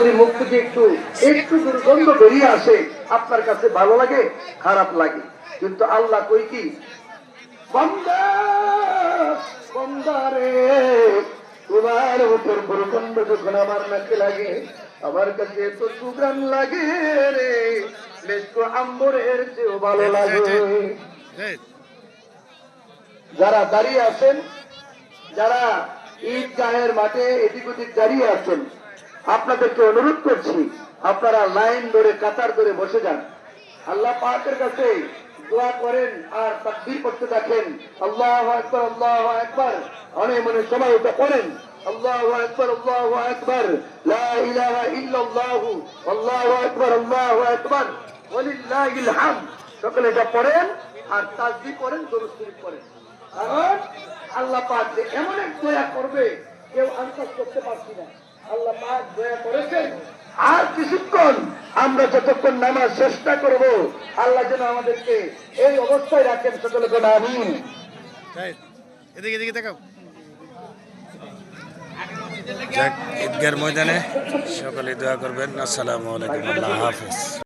যদি মুখ থেকে একটু একটু দুর্গন্ধ বেরিয়ে আসে, আপনার কাছে ভালো লাগে, খারাপ লাগে। কিন্তু আল্লাহ কই কি, বান্দা বান্দারে, তোমার উপর দুর্গন্ধ যখন আমার নাকে লাগে, আমার কাছে এত সুগান লাগে রে, মেসকো আম্বরের চেয়েও ভালো লাগে। যারা দাঁড়িয়ে আছেন, যারা ঈদগাহের মাঠে এদিক ওদিক দাঁড়িয়ে আছেন, আপনাদেরকে অনুরোধ করছি, আপনারা লাইন ধরে কাতার ধরে বসে যান। আল্লাহ পাকের কাছে দোয়া করেন আর তাকবীর করতে থাকেন। আল্লাহু আকবার, আল্লাহু আকবার। অনেক মনে সবাই এটা করেন, আল্লাহু আকবার, আল্লাহু আকবার, লা ইলাহা ইল্লাল্লাহু, আল্লাহু আকবার, আল্লাহু আকবার, ওয়ালিল্লাহিল হামদ। সকলে এটা পড়েন আর তাসবিহ করেন, দরুদ শরীফ পড়েন। কারণ আল্লাহ পাক যে এমন এক দয়া করবে, কেউ আন্দাজ করতে পারছি না। আল্লাহ পাক দয়া করেছেন। আর কিছুক্ষণ আমরা যতক্ষণ নামাজ চেষ্টা করব, আল্লাহ যেন আমাদেরকে এই অবস্থায় রাখেন। সকলে বলেন আমিন। এদিকে এদিকে তাকাও। ঈদগার ময়দানে সকলে দোয়া করবেন। আসসালামু আলাইকুম, আল্লাহ হাফেজ।